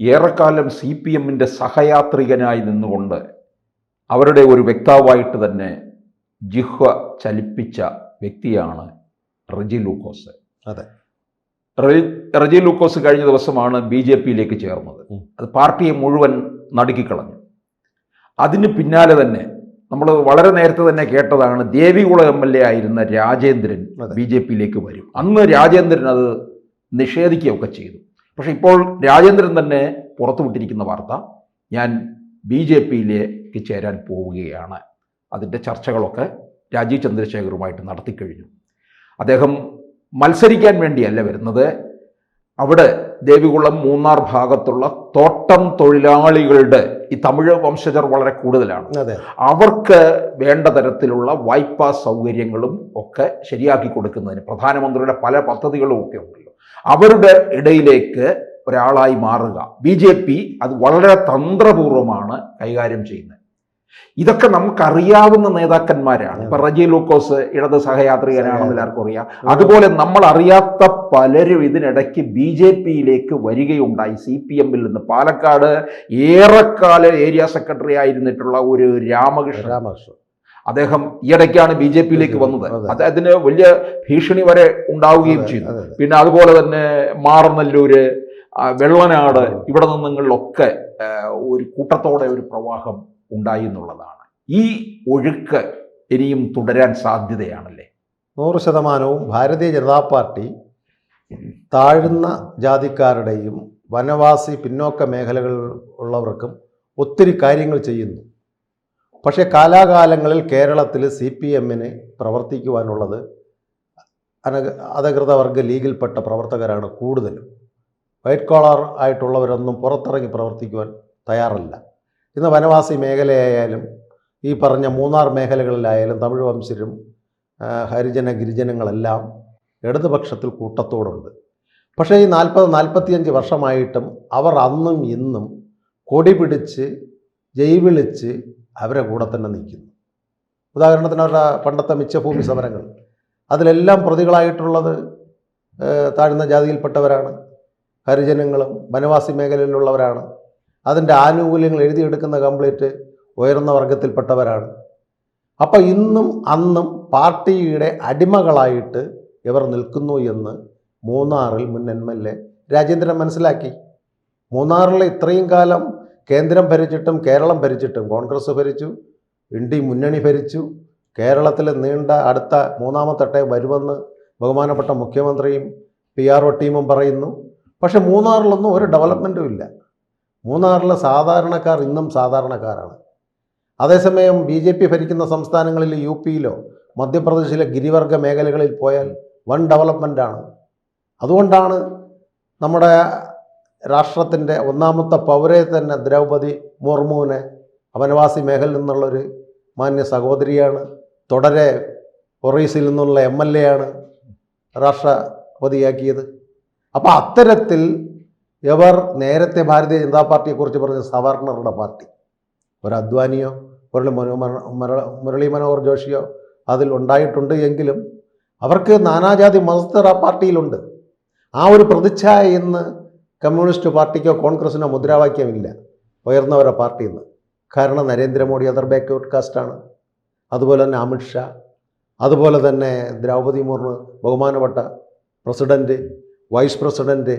ഏറെക്കാലം CPM-ൻ്റെ സഹയാത്രികനായി നിന്നുകൊണ്ട് അവരുടെ ഒരു വക്താവായിട്ട് തന്നെ ജിഹ്വ ചലിപ്പിച്ച വ്യക്തിയാണ് റെജി ലൂക്കോസ്. അതെ, റെജി ലൂക്കോസ് കഴിഞ്ഞ ദിവസമാണ് BJP-യിലേക്ക് ചേർന്നത്. അത് പാർട്ടിയെ മുഴുവൻ നടുക്കിക്കളഞ്ഞു. അതിന് പിന്നാലെ തന്നെ നമ്മൾ വളരെ നേരത്തെ തന്നെ കേട്ടതാണ്, ദേവികുളം MLA ആയിരുന്ന രാജേന്ദ്രൻ BJP-യിലേക്ക് വരും. അന്ന് രാജേന്ദ്രൻ അത് നിഷേധിക്കുകയൊക്കെ ചെയ്തു. പക്ഷെ ഇപ്പോൾ രാജേന്ദ്രൻ തന്നെ പുറത്തുവിട്ടിരിക്കുന്ന വാർത്ത, ഞാൻ BJP-യിലേക്ക് ചേരാൻ പോവുകയാണ്. അതിൻ്റെ ചർച്ചകളൊക്കെ രാജീവ് ചന്ദ്രശേഖറുമായിട്ട് നടത്തിക്കഴിഞ്ഞു. അദ്ദേഹം മത്സരിക്കാൻ വേണ്ടിയല്ല വരുന്നത്. അവിടെ ദേവികുളം മൂന്നാർ ഭാഗത്തുള്ള തോട്ടം തൊഴിലാളികളുടെ, ഈ തമിഴ് വംശജർ വളരെ കൂടുതലാണ്, അവർക്ക് വേണ്ട തരത്തിലുള്ള വായ്പാ സൗകര്യങ്ങളും ഒക്കെ ശരിയാക്കി കൊടുക്കുന്നതിന് പ്രധാനമന്ത്രിയുടെ പല പദ്ധതികളും ഒക്കെ ഉണ്ടല്ലോ, അവരുടെ ഇടയിലേക്ക് ഒരാളായി മാറുക. BJP അത് വളരെ തന്ത്രപൂർവ്വമാണ് കൈകാര്യം ചെയ്യുന്നത്. ഇതൊക്കെ നമുക്കറിയാവുന്ന നേതാക്കന്മാരാണ്. ഇപ്പൊ റെജി ലൂക്കോസ് ഇടത് സഹയാത്രികനാണെന്ന് എല്ലാവർക്കും അറിയാം. അതുപോലെ നമ്മൾ അറിയാത്ത പലരും ഇതിനിടയ്ക്ക് BJP-യിലേക്ക് വരികയുണ്ടായി. CPM-ൽ നിന്ന് പാലക്കാട് ഏറെക്കാലം ഏരിയ സെക്രട്ടറി ആയിരുന്നിട്ടുള്ള ഒരു രാമകൃഷ്ണൻ, അദ്ദേഹം ഈയിടയ്ക്കാണ് BJP-യിലേക്ക് വന്നത്. അദ്ദേഹത്തിന് വലിയ ഭീഷണി വരെ ഉണ്ടാവുകയും ചെയ്തു. പിന്നെ അതുപോലെ തന്നെ മാറനല്ലൂര്, വെള്ളനാട്, ഇവിടെ നിന്നുങ്ങളിലൊക്കെ ഒരു കൂട്ടത്തോടെ ഒരു പ്രവാഹം ഉണ്ടായി എന്നുള്ളതാണ്. ഈ ഒഴുക്ക് ഇനിയും തുടരാൻ സാധ്യതയാണല്ലേ? 100%. ഭാരതീയ ജനതാ പാർട്ടി താഴ്ന്ന ജാതിക്കാരുടെയും വനവാസി പിന്നോക്ക മേഖലകളിൽ ഉള്ളവർക്കും ഒത്തിരി കാര്യങ്ങൾ ചെയ്യുന്നു. പക്ഷേ കാലാകാലങ്ങളിൽ കേരളത്തിൽ CPM-ന് പ്രവർത്തിക്കുവാനുള്ളത് അനധികൃത വർഗ ലീഗിൽപ്പെട്ട പ്രവർത്തകരാണ് കൂടുതലും. വൈറ്റ് കോളർ ആയിട്ടുള്ളവരൊന്നും പുറത്തിറങ്ങി പ്രവർത്തിക്കുവാൻ തയ്യാറല്ല. ഇന്ന് വനവാസി മേഖലയായാലും ഈ പറഞ്ഞ മൂന്നാർ മേഖലകളിലായാലും തമിഴ് വംശരും ഹരിജന ഗിരിജനങ്ങളെല്ലാം ഇടതുപക്ഷത്തിൽ കൂട്ടത്തോടുണ്ട്. പക്ഷേ ഈ 40-45 വർഷമായിട്ടും അവർ അന്നും ഇന്നും കൊടി പിടിച്ച് ജയ് വിളിച്ച് അവരെ കൂടെ തന്നെ നിൽക്കുന്നു. ഉദാഹരണത്തിന് അവരുടെ പണ്ടത്തെ മിച്ചഭൂമി സമരങ്ങൾ, അതിലെല്ലാം പ്രതികളായിട്ടുള്ളത് താഴ്ന്ന ജാതിയിൽപ്പെട്ടവരാണ്, ഹരിജനങ്ങളും വനവാസി മേഖലയിലുള്ളവരാണ്. അതിൻ്റെ ആനുകൂല്യങ്ങൾ എഴുതിയെടുക്കുന്ന കംപ്ലീറ്റ് ഉയർന്ന വർഗത്തിൽപ്പെട്ടവരാണ്. അപ്പം ഇന്നും അന്നും പാർട്ടിയുടെ അടിമകളായിട്ട് ഇവർ നിൽക്കുന്നു എന്ന് മൂന്നാറിൽ മുൻ MLA രാജേന്ദ്രൻ മനസ്സിലാക്കി. മൂന്നാറിൽ ഇത്രയും കാലം കേന്ദ്രം ഭരിച്ചിട്ടും കേരളം ഭരിച്ചിട്ടും, കോൺഗ്രസ് ഭരിച്ചു, ഇന്ത്യ മുന്നണി ഭരിച്ചു, കേരളത്തിൽ നീണ്ട അടുത്ത മൂന്നാമത്തെ ടൈം വരുമെന്ന് ബഹുമാനപ്പെട്ട മുഖ്യമന്ത്രിയും PRO ടീമും പറയുന്നു. പക്ഷെ മൂന്നാറിലൊന്നും ഒരു ഡെവലപ്മെൻറ്റും ഇല്ല. മൂന്നാറിലെ സാധാരണക്കാർ ഇന്നും സാധാരണക്കാരാണ്. അതേസമയം BJP ഭരിക്കുന്ന സംസ്ഥാനങ്ങളിൽ UP-യിലോ മധ്യപ്രദേശിലെ ഗിരിവർഗ മേഖലകളിൽ പോയാൽ വൻ ഡെവലപ്മെൻറ്റാണ്. അതുകൊണ്ടാണ് നമ്മുടെ രാഷ്ട്രത്തിൻ്റെ ഒന്നാമത്തെ പൗരയെ തന്നെ ദ്രൗപദി മുർമുവിനെ വനവാസി മേഖലയിൽ നിന്നുള്ളൊരു മാന്യ സഹോദരിയാണ്, തുടരെ ഒറീസയിൽ നിന്നുള്ള MLA ആണ് രാഷ്ട്രപതിയാക്കിയത്. അപ്പോൾ അത്തരത്തിൽ ഇവർ നേരത്തെ ഭാരതീയ ജനതാ പാർട്ടിയെക്കുറിച്ച് പറഞ്ഞ സവർണറുടെ പാർട്ടി, ഒരു അദ്വാനിയോ ഒരു മുരളി മനോഹർ ജോഷിയോ അതിൽ ഉണ്ടായിട്ടുണ്ട് എങ്കിലും അവർക്ക് നാനാജാതി മതസ്ഥർ ആ പാർട്ടിയിലുണ്ട്. ആ ഒരു പ്രതിച്ഛായ ഇന്ന് കമ്മ്യൂണിസ്റ്റ് പാർട്ടിക്കോ കോൺഗ്രസിനോ മുദ്രാവാക്യമില്ല ഉയർന്നവരുടെ പാർട്ടിയിൽ നിന്ന്. കാരണം നരേന്ദ്രമോദി അതർ ബാക്ക്വേർഡ് കാസ്റ്റാണ്, അതുപോലെ തന്നെ അമിത്ഷാ, അതുപോലെ തന്നെ ദ്രൗപദി മുർമു ബഹുമാനപ്പെട്ട പ്രസിഡൻറ്റ്, വൈസ് പ്രസിഡൻറ്റ്,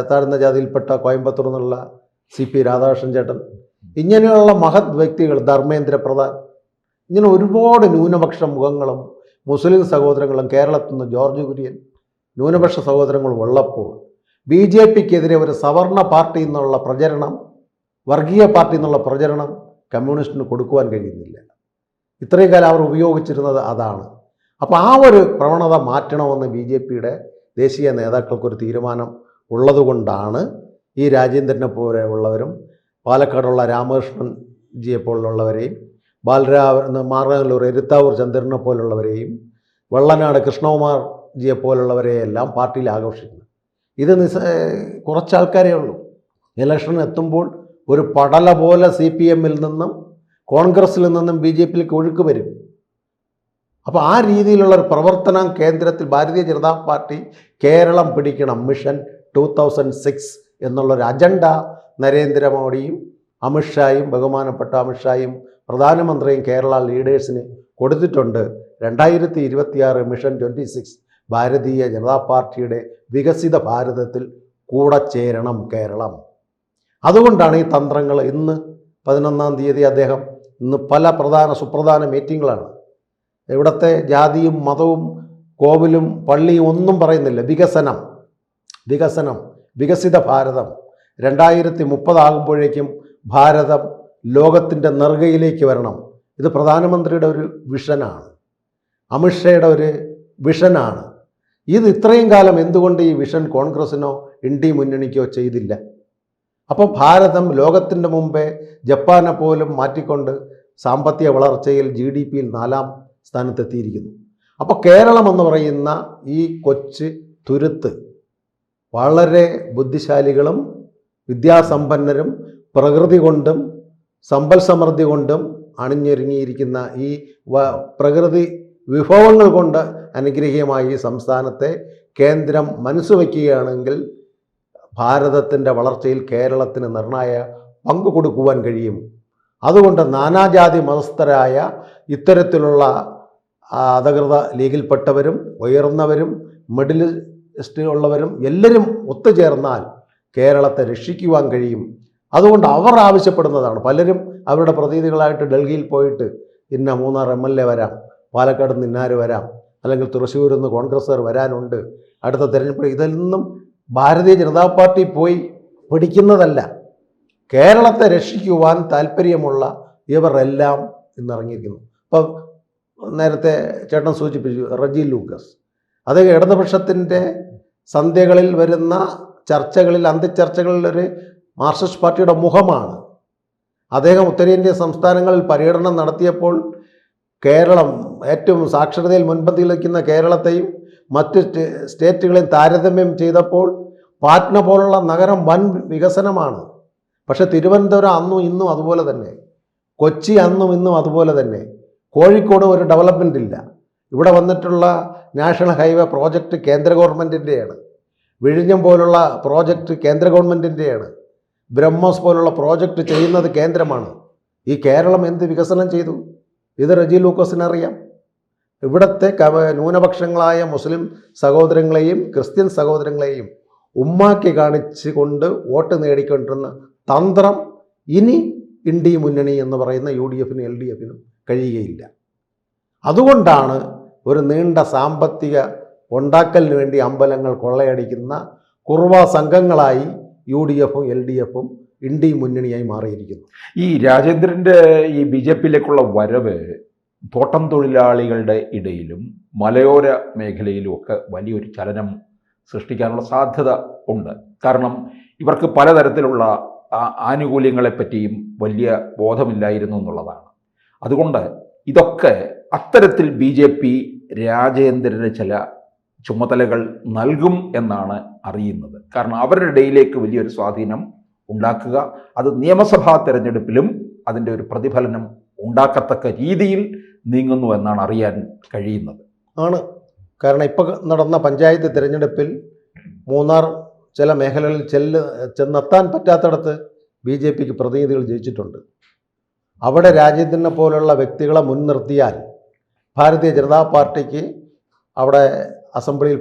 താഴ്ന്ന ജാതിയിൽപ്പെട്ട കോയമ്പത്തൂർ നിന്നുള്ള CP രാധാകൃഷ്ണൻ ചേട്ടൻ, ഇങ്ങനെയുള്ള മഹത് വ്യക്തികൾ, ധർമ്മേന്ദ്ര പ്രധാൻ, ഇങ്ങനെ ഒരുപാട് ന്യൂനപക്ഷ മുഖങ്ങളും മുസ്ലിം സഹോദരങ്ങളും കേരളത്തിൽ നിന്ന് ജോർജ് കുര്യൻ, ന്യൂനപക്ഷ സഹോദരങ്ങളും ഉള്ളപ്പോൾ BJP-ക്കെതിരെ ഒരു സവർണ പാർട്ടി എന്നുള്ള പ്രചരണം, വർഗീയ പാർട്ടി എന്നുള്ള പ്രചരണം കമ്മ്യൂണിസ്റ്റിന് കൊടുക്കുവാൻ കഴിയുന്നില്ല. ഇത്രയും കാലം അവർ ഉപയോഗിച്ചിരുന്നത് അതാണ്. അപ്പോൾ ആ ഒരു പ്രവണത മാറ്റണമെന്ന് BJP-യുടെ ദേശീയ നേതാക്കൾക്കൊരു തീരുമാനം ഉള്ളതുകൊണ്ടാണ് ഈ രാജേന്ദ്രനെ പോലെ ഉള്ളവരും പാലക്കാടുള്ള രാമകൃഷ്ണൻ ജിയെ പോലുള്ളവരെയും മാറനല്ലൂർ എരുത്താവൂർ ചന്ദ്രനെ പോലുള്ളവരെയും വെള്ളനാട് കൃഷ്ണകുമാർ ജിയെ പോലുള്ളവരെയെല്ലാം പാർട്ടിയിൽ ആഘോഷിക്കുന്നത്. ഇത് കുറച്ചാൾക്കാരേ ഉള്ളൂ. ഇലക്ഷൻ എത്തുമ്പോൾ ഒരു പടല പോലെ CPM-ൽ നിന്നും കോൺഗ്രസിൽ നിന്നും BJP-യിലേക്ക് ഒഴുക്ക് വരും. അപ്പോൾ ആ രീതിയിലുള്ള ഒരു പ്രവർത്തനം കേന്ദ്രത്തിൽ ഭാരതീയ ജനതാ പാർട്ടി കേരളം പിടിക്കണം മിഷൻ 2006 എന്നുള്ളൊരു അജണ്ട നരേന്ദ്രമോദിയും അമിത്ഷായും ബഹുമാനപ്പെട്ട അമിത്ഷായും പ്രധാനമന്ത്രിയും കേരള ലീഡേഴ്സിന് കൊടുത്തിട്ടുണ്ട്. 2026 മിഷൻ 26 ഭാരതീയ ജനതാ പാർട്ടിയുടെ വികസിത ഭാരതത്തിൽ കൂടെ ചേരണം കേരളം. അതുകൊണ്ടാണ് ഈ തന്ത്രങ്ങൾ. ഇന്ന് 11-ാം തീയതി അദ്ദേഹം പല സുപ്രധാന മീറ്റിങ്ങുകളാണ്. ഇവിടുത്തെ ജാതിയും മതവും കോവിലും പള്ളിയും ഒന്നും പറയുന്നില്ല. വികസനം, വികസിത ഭാരതം. 2030 ആകുമ്പോഴേക്കും ഭാരതം ലോകത്തിൻ്റെ നെറുകയിലേക്ക് വരണം. ഇത് പ്രധാനമന്ത്രിയുടെ ഒരു വിഷനാണ്, അമിത്ഷായുടെ ഒരു വിഷനാണ്. ഇത് ഇത്രയും കാലം എന്തുകൊണ്ട് ഈ വിഷൻ കോൺഗ്രസിനോ ഇന്ത്യ മുന്നണിക്കോ ചെയ്തില്ല? അപ്പോൾ ഭാരതം ലോകത്തിൻ്റെ മുമ്പേ ജപ്പാനെ പോലും മാറ്റിക്കൊണ്ട് സാമ്പത്തിക വളർച്ചയിൽ GDP-യിൽ 4-ാം സ്ഥാനത്തെത്തിയിരിക്കുന്നു. അപ്പോൾ കേരളം എന്ന് പറയുന്ന ഈ കൊച്ചു തുരുത്ത് വളരെ ബുദ്ധിശാലികളും വിദ്യാസമ്പന്നരും പ്രകൃതി കൊണ്ടും സമ്പൽ സമൃദ്ധി കൊണ്ടും അണിഞ്ഞൊരുങ്ങിയിരിക്കുന്ന ഈ പ്രകൃതി വിഭവങ്ങൾ കൊണ്ട് അനുഗ്രഹീയമായ ഈ സംസ്ഥാനത്തെ കേന്ദ്രം മനസ്സുവയ്ക്കുകയാണെങ്കിൽ ഭാരതത്തിൻ്റെ വളർച്ചയിൽ കേരളത്തിന് നിർണായക പങ്ക് കൊടുക്കുവാൻ കഴിയും. അതുകൊണ്ട് നാനാജാതി മതസ്ഥരായ ഇത്തരത്തിലുള്ള അധികൃത ലീഗിൽപ്പെട്ടവരും ഉയർന്നവരും മിഡിലിസ്റ്റ് ഉള്ളവരും എല്ലാവരും ഒത്തുചേർന്നാൽ കേരളത്തെ രക്ഷിക്കുവാൻ കഴിയും. അതുകൊണ്ട് അവർ ആവശ്യപ്പെടുന്നതാണ്. പലരും അവരുടെ പ്രതിനിധികളായിട്ട് ഡൽഹിയിൽ പോയിട്ട് ഇന്ന 3 MLA വരാം, പാലക്കാട് നിന്ന് ഇന്നാര് വരാം, അല്ലെങ്കിൽ തൃശ്ശൂരിൽ നിന്ന് കോൺഗ്രസ്സുകാർ വരാനുണ്ട്, അടുത്ത തെരഞ്ഞെടുപ്പ്. ഇതൊന്നും ഭാരതീയ ജനതാ പാർട്ടി പോയി പിടിക്കുന്നതല്ല. കേരളത്തെ രക്ഷിക്കുവാൻ താല്പര്യമുള്ള ഇവരെല്ലാം ഇന്നിറങ്ങിയിരിക്കുന്നു. ഇപ്പം നേരത്തെ ചേട്ടൻ സൂചിപ്പിച്ചു റജി ലൂക്കസ്. അത് ഇടതുപക്ഷത്തിൻ്റെ സന്ധ്യകളിൽ വരുന്ന ചർച്ചകളിൽ, അന്ത്യചർച്ചകളിലൊരു മാർക്സിസ്റ്റ് പാർട്ടിയുടെ മുഖമാണ്. അദ്ദേഹം ഉത്തരേന്ത്യൻ സംസ്ഥാനങ്ങളിൽ പര്യടനം നടത്തിയപ്പോൾ കേരളം ഏറ്റവും സാക്ഷരതയിൽ മുൻപന്തിയിൽ നിൽക്കുന്ന കേരളത്തെയും മറ്റ് സ്റ്റേറ്റുകളെയും താരതമ്യം ചെയ്തപ്പോൾ പാറ്റ്ന പോലുള്ള നഗരം വൻ വികസനമാണ്. പക്ഷെ തിരുവനന്തപുരം അന്നും ഇന്നും അതുപോലെ തന്നെ, കൊച്ചി അന്നും ഇന്നും അതുപോലെ തന്നെ, കോഴിക്കോട് ഒരു ഡെവലപ്മെൻ്റ് ഇല്ല. ഇവിടെ വന്നിട്ടുള്ള നാഷണൽ ഹൈവേ പ്രോജക്റ്റ് കേന്ദ്ര ഗവൺമെൻറ്റിൻ്റെയാണ്. വിഴിഞ്ഞം പോലുള്ള പ്രോജക്റ്റ് കേന്ദ്ര ഗവൺമെൻറ്റിൻ്റെയാണ്. ബ്രഹ്മോസ് പോലുള്ള പ്രോജക്റ്റ് ചെയ്യുന്നത് കേന്ദ്രമാണ്. ഈ കേരളം എന്ത് വികസനം ചെയ്തു? ഇത് റജി ലൂക്കോസിനറിയാം. ഇവിടുത്തെ ന്യൂനപക്ഷങ്ങളായ മുസ്ലിം സഹോദരങ്ങളെയും ക്രിസ്ത്യൻ സഹോദരങ്ങളെയും ഉമ്മാക്കി കാണിച്ച് കൊണ്ട് വോട്ട് നേടിക്കൊണ്ടിരുന്ന തന്ത്രം ഇനി ഇന്ത്യ മുന്നണി എന്ന് പറയുന്ന UDF-നും LDF-നും കഴിയുകയില്ല. അതുകൊണ്ടാണ് ഒരു നീണ്ട സാമ്പത്തിക ഉണ്ടാക്കലിന് വേണ്ടി അമ്പലങ്ങൾ കൊള്ളയടിക്കുന്ന കുർവ സംഘങ്ങളായി UDF-ഉം LDF-ഉം ഇന്ത്യ മുന്നണിയായി മാറിയിരിക്കുന്നു. ഈ രാജേന്ദ്രൻ്റെ ഈ BJP-യിലേക്കുള്ള വരവ് തോട്ടം തൊഴിലാളികളുടെ ഇടയിലും മലയോര മേഖലയിലും ഒക്കെ വലിയൊരു ചലനം സൃഷ്ടിക്കാനുള്ള സാധ്യത ഉണ്ട്. കാരണം ഇവർക്ക് പലതരത്തിലുള്ള ആനുകൂല്യങ്ങളെപ്പറ്റിയും വലിയ ബോധമില്ലായിരുന്നു എന്നുള്ളതാണ്. അതുകൊണ്ട് ഇതൊക്കെ അത്തരത്തിൽ BJP രാജേന്ദ്രന് ചില ചുമതലകൾ നൽകും എന്നാണ് അറിയുന്നത്. കാരണം അവരുടെ ഇടയിലേക്ക് വലിയൊരു സ്വാധീനം ഉണ്ടാക്കുക, അത് നിയമസഭാ തെരഞ്ഞെടുപ്പിലും അതിൻ്റെ ഒരു പ്രതിഫലനം ഉണ്ടാക്കത്തക്ക രീതിയിൽ നീങ്ങുന്നു എന്നാണ് അറിയാൻ കഴിയുന്നത്. ആണ്. കാരണം ഇപ്പോൾ നടന്ന പഞ്ചായത്ത് തിരഞ്ഞെടുപ്പിൽ മൂന്നാർ ചില മേഖലകളിൽ ചെന്നെത്താൻ പറ്റാത്തടത്ത് BJPക്ക് പ്രതിനിധികൾ ജയിച്ചിട്ടുണ്ട്. അവിടെ രാജേന്ദ്രനെ പോലുള്ള വ്യക്തികളെ മുൻനിർത്തിയാൽ ഭാരതീയ ജനതാ പാർട്ടിക്ക് അവിടെ അസംബ്ലിയിൽ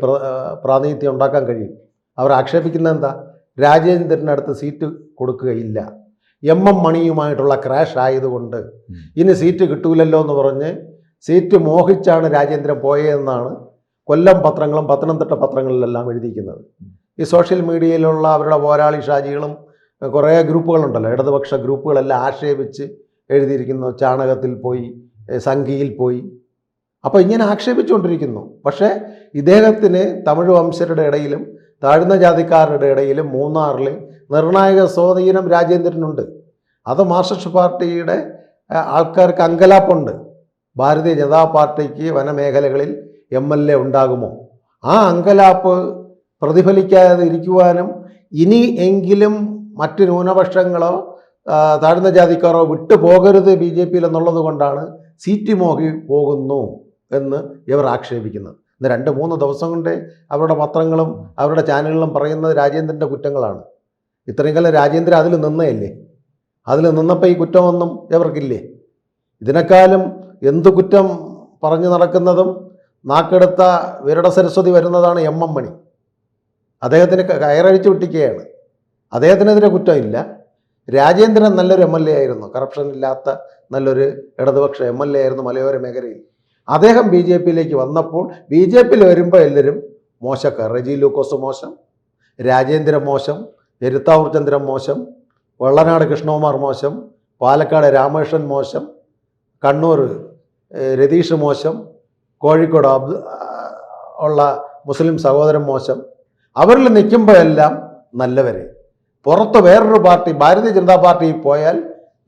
പ്രാതിനിധ്യം ഉണ്ടാക്കാൻ കഴിയും. അവർ ആക്ഷേപിക്കുന്നത് എന്താ? രാജേന്ദ്രനടുത്ത് സീറ്റ് കൊടുക്കുകയില്ല, MM മണിയുമായിട്ടുള്ള ക്രാഷ് ആയതുകൊണ്ട് ഇനി സീറ്റ് കിട്ടൂലല്ലോ എന്ന് പറഞ്ഞ് സീറ്റ് മോഹിച്ചാണ് രാജേന്ദ്രൻ പോയതെന്നാണ് കൊല്ലം പത്രങ്ങളും പത്തനംതിട്ട പത്രങ്ങളിലെല്ലാം എഴുതിയിരിക്കുന്നത്. ഈ സോഷ്യൽ മീഡിയയിലുള്ള അവരുടെ പോരാളി ഷാജികളും കുറേ ഗ്രൂപ്പുകളുണ്ടല്ലോ, ഇടതുപക്ഷ ഗ്രൂപ്പുകളെല്ലാം ആക്ഷേപിച്ച് എഴുതിയിരിക്കുന്നു. ചാണകത്തിൽ പോയി, സംഘിയിൽ പോയി. അപ്പോൾ ഇങ്ങനെ ആക്ഷേപിച്ചുകൊണ്ടിരിക്കുന്നു. പക്ഷേ ഇദ്ദേഹത്തിന് തമിഴ് വംശരുടെ ഇടയിലും താഴ്ന്ന ജാതിക്കാരുടെ ഇടയിലും മൂന്നാറിൽ നിർണായക സ്വാധീനം രാജേന്ദ്രനുണ്ട്. അത് മാർക്സിസ്റ്റ് പാർട്ടിയുടെ ആൾക്കാർക്ക് അങ്കലാപ്പുണ്ട്. ഭാരതീയ ജനതാ പാർട്ടിക്ക് വനമേഖലകളിൽ MLA ഉണ്ടാകുമോ? ആ അങ്കലാപ്പ് പ്രതിഫലിക്കാതെ ഇരിക്കുവാനും ഇനി എങ്കിലും മറ്റ് ന്യൂനപക്ഷങ്ങളോ താഴ്ന്ന ജാതിക്കാരോ വിട്ടു പോകരുത് BJPയിൽ എന്നുള്ളത് കൊണ്ടാണ് സീറ്റ് മോഹി പോകുന്നു എന്ന് ഇവർ ആക്ഷേപിക്കുന്നത്. ഇന്ന് 2-3 ദിവസം കൊണ്ട് അവരുടെ പത്രങ്ങളും അവരുടെ ചാനലുകളും പറയുന്നത് രാജേന്ദ്രൻ്റെ കുറ്റങ്ങളാണ്. ഇത്രയും കാലം രാജേന്ദ്രൻ അതിൽ നിന്നയല്ലേ? അതിൽ നിന്നപ്പോൾ ഈ കുറ്റമൊന്നും ഇവർക്കില്ലേ? ഇതിനേക്കാളും എന്ത് കുറ്റം പറഞ്ഞു നടക്കുന്നതും നാക്കെടുത്ത വിരട സരസ്വതി വരുന്നതാണ് എം എം മണി. അദ്ദേഹത്തിന് കയറഴിച്ചു വിട്ടിക്കുകയാണ്. അദ്ദേഹത്തിനെതിരെ കുറ്റമില്ല. രാജേന്ദ്രൻ നല്ലൊരു MLA ആയിരുന്നു, കറപ്ഷൻ ഇല്ലാത്ത നല്ലൊരു ഇടതുപക്ഷ MLA ആയിരുന്നു മലയോര മേഖലയിൽ. അദ്ദേഹം BJPയിലേക്ക് വന്നപ്പോൾ BJPയിൽ വരുമ്പോൾ എല്ലാവരും മോശക്കാർ. റെജി ലൂക്കോസ് മോശം, രാജേന്ദ്രൻ മോശം, എരുത്താവൂർ ചന്ദ്രൻ മോശം, വെള്ളനാട് കൃഷ്ണകുമാർ മോശം, പാലക്കാട് രാമകൃഷ്ണൻ മോശം, കണ്ണൂർ രതീഷ് മോശം, കോഴിക്കോട് ഉള്ള മുസ്ലിം സഹോദരൻ മോശം. അവരിൽ നിൽക്കുമ്പോഴെല്ലാം നല്ലവരെ. പുറത്ത് വേറൊരു പാർട്ടി ഭാരതീയ ജനതാ പാർട്ടിയിൽ പോയാൽ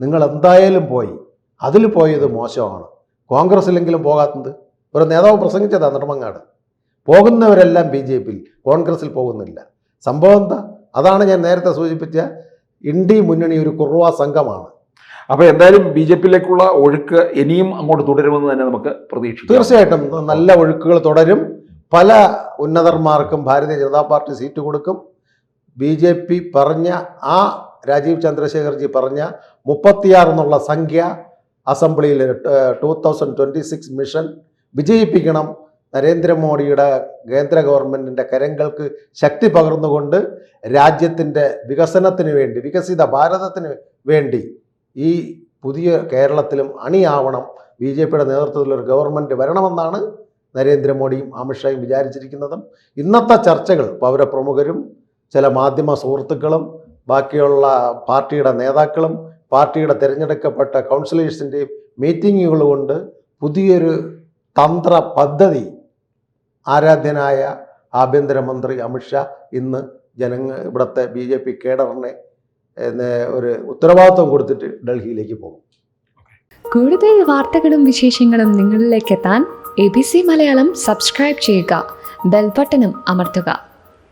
നിങ്ങൾ എന്തായാലും പോയി, അതിൽ പോയത് മോശമാണ്. കോൺഗ്രസ്സിലെങ്കിലും പോകാത്തത് ഒരു നേതാവ് പ്രസംഗിച്ചതാണ് നെടുമങ്ങാട്. പോകുന്നവരെല്ലാം BJPയിൽ, കോൺഗ്രസ്സിൽ പോകുന്നില്ല. സംഭവം എന്താ? അതാണ് ഞാൻ നേരത്തെ സൂചിപ്പിച്ച ഇന്ത്യ മുന്നണി ഒരു കുറുവ സംഘമാണ്. അപ്പോൾ എന്തായാലും BJPയിലേക്കുള്ള ഒഴുക്ക് ഇനിയും അങ്ങോട്ട് തുടരുമെന്ന് തന്നെ നമുക്ക് പ്രതീക്ഷിക്കാം. തീർച്ചയായിട്ടും നല്ല ഒഴുക്കുകൾ തുടരും. പല ഉന്നതന്മാർക്കും ഭാരതീയ ജനതാ പാർട്ടി സീറ്റ് കൊടുക്കും. BJP പറഞ്ഞ ആ രാജീവ് ചന്ദ്രശേഖർജി പറഞ്ഞ 36 എന്നുള്ള സംഖ്യ അസംബ്ലിയിൽ 2026 മിഷൻ വിജയിപ്പിക്കണം. നരേന്ദ്രമോദിയുടെ കേന്ദ്ര ഗവൺമെൻറ്റിൻ്റെ കരങ്ങൾക്ക് ശക്തി പകർന്നുകൊണ്ട് രാജ്യത്തിൻ്റെ വികസനത്തിന് വേണ്ടി, വികസിത ഭാരതത്തിന് വേണ്ടി ഈ പുതിയ കേരളത്തിലും അണിയാവണം BJPയുടെ നേതൃത്വത്തിലൊരു ഗവൺമെൻറ് വരണമെന്നാണ് നരേന്ദ്രമോദിയും അമിത്ഷായും വിചാരിച്ചിരിക്കുന്നതും. ഇന്നത്തെ ചർച്ചകൾ പൗരപ്രമുഖരും ചില മാധ്യമ സുഹൃത്തുക്കളും ബാക്കിയുള്ള പാർട്ടിയുടെ നേതാക്കളും പാർട്ടിയുടെ തിരഞ്ഞെടുക്കപ്പെട്ട കൗൺസിലേഴ്സിൻ്റെയും മീറ്റിങ്ങുകൾ കൊണ്ട് പുതിയൊരു തന്ത്ര പദ്ധതി ആരാധ്യനായ ആഭ്യന്തരമന്ത്രി അമിത്ഷാ ഇന്ന് ഇവിടുത്തെ BJP കേഡറിനെ ഒരു ഉത്തരവാദിത്വം കൊടുത്തിട്ട് ഡൽഹിയിലേക്ക് പോകും. കൂടുതൽ വാർത്തകളും വിശേഷങ്ങളും നിങ്ങളിലേക്ക് എത്താൻ ABC മലയാളം സബ്സ്ക്രൈബ് ചെയ്യുക, ബെൽ ബട്ടണും അമർത്തുക.